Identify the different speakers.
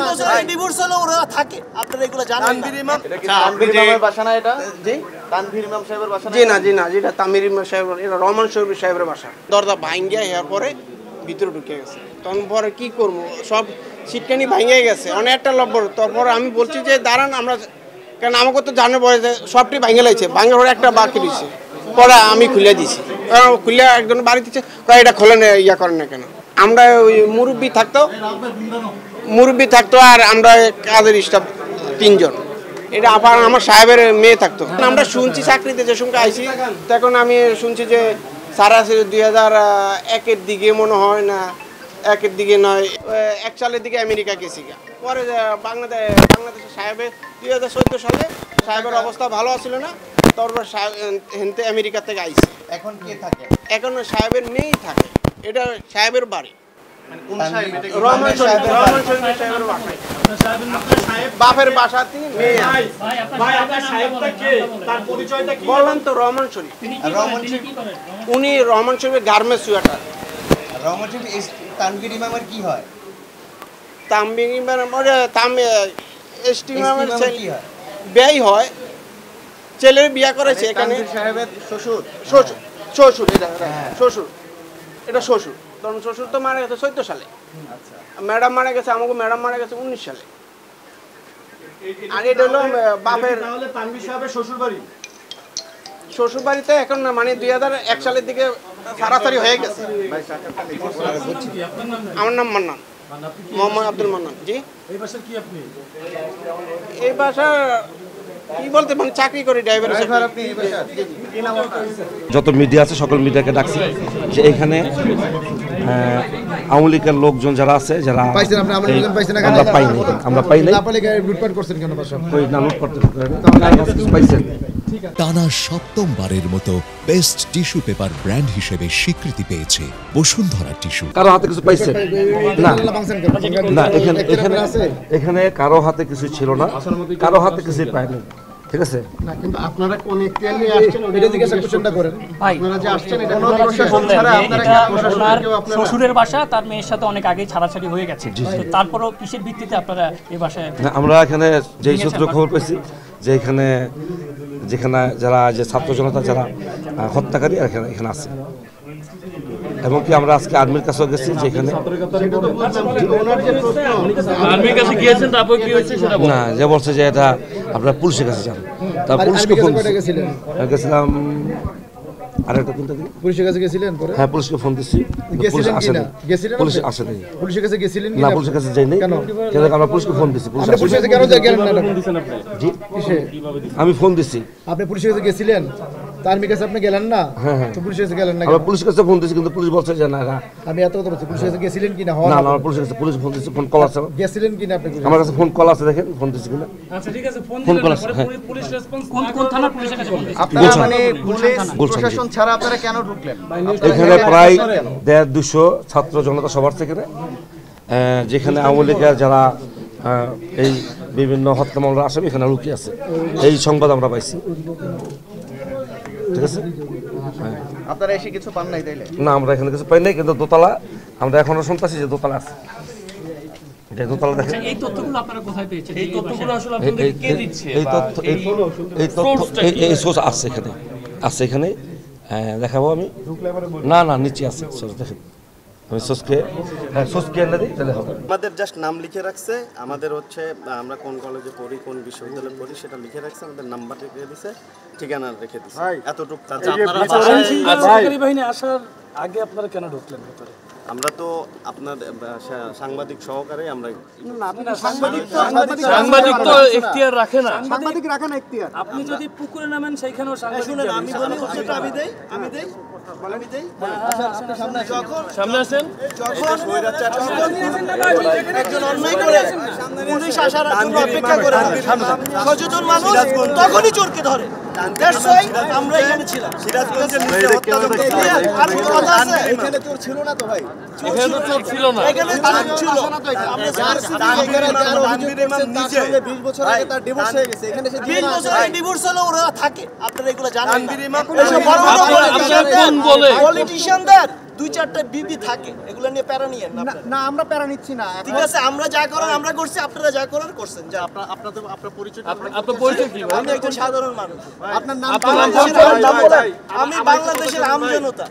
Speaker 1: বছর ডিভোর্স হলো ওরা থাকে, আপনারা এগুলো জানেন না।
Speaker 2: তানভীর ইমামের বাসা না এটা? জি, তানভীর ইমাম সাহেবের বাসা না?
Speaker 3: জি না, যেটা তানভীর ইমাম সাহেব, এটা রহমান শরীফ সাহেবের বাসা। দরজা ভাঙ্গিয়া হওয়ার পরে ভিতরে ঢুকে গেছে। তখন পরে কি করবো, সব সিটকানি ভাঙ্গিয়ে গেছে, অনেকটা লব্বর। তারপর আমি বলছি যে দাঁড়ান, আমরা কারণ আমাকে তো জানার পরে যে সবটি ভাঙ্গে লাগছে, ভাঙ্গার পরে একটা বাকি দিয়েছে। পরে আমি খুলে দিয়েছি, খুলে একজন বাড়ি দিচ্ছে, এটা খোলে না, ইয়া করেন না কেন। আমরা ওই মুরব্বী থাকতো আর আমরা কাজের স্টাফ 3 জন। এটা আবার আমার সাহেবের মেয়ে থাকতো। আমরা শুনছি চাকরিতে যে সঙ্গে আইসি, তখন আমি শুনছি যে স্যার আছে 2001-এর দিকে মনে হয়, না 1-এর দিকে নয়, 1 সালের দিকে আমেরিকা গেছি। পরে বাংলাদেশের সাহেবের 2014 সালে সাহেবের অবস্থা ভালো ছিল না, তারপর হেনতে আমেরিকা থেকে আইসি।
Speaker 2: এখন কে থাকে?
Speaker 3: এখন সাহেবের মেয়েই থাকে, এটা সাহেবের বাড়ি।
Speaker 2: রহমান সাহেব
Speaker 3: বাপের বাসা তিনি মেয়ে। বললাম তো রহমান শরীফ। উনি রহমান শরীফের গার্মেন্টস ওয়ার্কার।
Speaker 2: রহমান শরীফ তানভীর ইমামের কি হয়?
Speaker 3: তানভীর ইমামের ব্যয় হয়, ছেলের বিয়া করেছে এখানে।
Speaker 2: সাহেবের শ্বশুর
Speaker 3: এটা শ্বশুর। তখন শ্বশুর তো মারা গেছে 14 সালে, ম্যাডাম মারা গেছে, আমাকে ম্যাডাম মারা গেছে 19 সালে। আর এটা হলো বাপের শ্বশুর বাড়িতে এখন না, মানে 2001 সালের দিকে সারাসারি হয়ে গেছে। আমার নাম মান্নান, মোহাম্মদ আব্দুল মান্নান। জি, এই বাসা কি বলতে, মানে চাকরি করি, ড্রাইভার।
Speaker 4: যত মিডিয়া আছে সকল মিডিয়াকে ডাকছি যে এখানে আওয়ামী লীগের লোকজন যারা আছে, যারা আমরা পাই নাই।
Speaker 5: টানা 7ম বারের মতো বেস্ট টিস্যু পেপার ব্র্যান্ড হিসেবে স্বীকৃতি পেয়েছে বসুন্ধরা টিস্যু।
Speaker 4: কারো হাতে কিছু পাইছে না, এখানে কারো হাতে কিছু ছিল না, কারো হাতে কিছু পায়নি। ঠিক আছে,
Speaker 6: না কিন্তু আপনারা কোন এখতিয়ার নিয়ে আসছেন ওটা জিজ্ঞাসা কোশ্চেনটা করেন। আপনারা যে আসছেন এটা কোনো প্রশাসন ছাড়া, আপনারা কি প্রশাসনের কেউ আপনারা?
Speaker 7: শ্বশুরের বাসা, তার মেয়ের সাথে অনেক আগে ছাড়াছাড়ি হয়ে গেছে, তো তারপরও কিসের ভিত্তিতে আপনারা এই বাসায়?
Speaker 4: আমরা এখানে যেই সূত্র খবর পেয়েছি যে যেখানে যারা যে ছাত্র জনতা যারা হত্যাকারী এখানে আছে, এবং কি আমরা আজকে আর্মির কাছেও গেছি, যেখানে না যে বলছে যে এটা আপনারা পুলিশের কাছে যান। তা পুলিশকে ফোন গেছিলাম, আরেকটা কোনটা দিন
Speaker 6: পুলিশের কাছে গেছিলেন পরে?
Speaker 4: হ্যাঁ, পুলিশকে ফোন দিছি, পুলিশ আসে না। পুলিশ আসে নাই।
Speaker 6: পুলিশের কাছে গেছিলেন
Speaker 4: না, পুলিশের কাছে যাই নাই। কেন আমরা পুলিশকে ফোন দিছি, পুলিশ
Speaker 6: পুলিশের কাছে কেন গেলেন না?
Speaker 4: জি, আমি ফোন দিছি।
Speaker 6: আপনি পুলিশের কাছে গেছিলেন, তার কাছে আপনি গেলেন না? হ্যাঁ, তো পুলিশের কাছে গেলেন না?
Speaker 4: আমরা পুলিশের কাছে ফোন দিছি, কিন্তু পুলিশ বলছে যে না।
Speaker 6: আমি এত কথা বলছি, পুলিশের কাছে গেছিলেন কিনা?
Speaker 4: না, আমরা পুলিশের কাছে পুলিশ ফোন দিছি, ফোন কল আছে।
Speaker 6: গেছিলেন কিনা আপনি?
Speaker 4: আমার কাছে ফোন কল আছে, দেখেন ফোন দিছি কিনা।
Speaker 7: আচ্ছা ঠিক আছে,
Speaker 4: ফোন কল আছে।
Speaker 7: পুলিশ রেসপন্স কোন থানার পুলিশের কাছে বলবেন?
Speaker 2: আপনারা মানে পুলিশ প্রশাসন ছাড়া আপনারা কেন ঢুকলেন?
Speaker 4: এখানে প্রায় 150-200 ছাত্র জনতা সবার থেকে, যেখানে আওয়ামী লীগের যারা এই বিভিন্ন হত্যা মামলার আসামি এখানে লুকিয়ে আছে, এই সংবাদ আমরা পাইছি। ঠিক আছে,
Speaker 2: আপনারা এসে কিছু পান নাই তাইলে?
Speaker 4: না, আমরা এখানে কিছু পাই নাই, কিন্তু দোতলা আমরা এখনো শুনতেছি যে দোতলা আছে। দোতলা দেখেন।
Speaker 7: এই তথ্যগুলো আপনারা কোথায় পেয়েছেন? এই তথ্যগুলো আসলে আপনাদের কে দিচ্ছে?
Speaker 4: এই তথ্য এই সোর্স আছে, এখানে আছে, এখানে দেখাবো আমি। না, নিচে আছে, দেখেন। আমি সোসকে এনে দিই, তাহলে হবে।
Speaker 1: আমাদের জাস্ট নাম লিখে রাখছে, আমাদের হচ্ছে আমরা কোন কলেজে পড়ি, কোন বিশ্ববিদ্যালয়ে পড়ি সেটা লিখে রাখছে, আমাদের নাম্বার রেখে দিছে, ঠিকানা রেখে দিছে, এতটুকু।
Speaker 7: সরকারি বাহিনী আসার আগে আপনারা কেন ঢুকলেন ভিতরে?
Speaker 1: আমরা তো আপনার সাংবাদিক সহকারে আমরা।
Speaker 7: সাংবাদিক তো এখতিয়ার রাখে না,
Speaker 6: সাংবাদিক রাখে না এখতিয়ার।
Speaker 7: আপনি যদি পুকুরে নামেন সেইখানেও সাংবাদিক।
Speaker 1: আমি বলি উত্তরটা আমি দেই।
Speaker 7: সামনে আসেন।
Speaker 1: একজন অন্যায় করে পুলিশ আসার জন্য অপেক্ষা করে সচেতন মানুষ তখনই চোরকে ধরে। আমরা এখানে ছিলাম, সিরাজগঞ্জের নিচে হত্যা আর কথা আছে। এখানে চোর ছিল না তো ভাই,
Speaker 7: এখানে তো চোর ছিল না,
Speaker 1: এখানে ছিল না তো। আমরা তানভীর ইমাম নিজে 20 বছর আগে তার ডিভোর্স হয়ে গেছে, এখানে সে 20 বছর আগে ডিভোর্স হলো, ওরা থাকে, আপনারা এগুলো জানেন। তানভীর ইমাম এসব বড় বড় পলিটিশিয়ানদের দুই চারটা বিবি থাকে, এগুলো নিয়ে প্যারা নিয়েন না আপনারা।
Speaker 6: না আমরা প্যারা নিচ্ছি না।
Speaker 1: ঠিক আছে, আমরা যা করার আমরা করছি, আপনারা যা করার করছেন। যা
Speaker 6: আপনার পরিচয়
Speaker 1: আমি একজন সাধারণ মানুষ,
Speaker 6: আপনার নাম
Speaker 1: আমি বাংলাদেশের আমজনতা।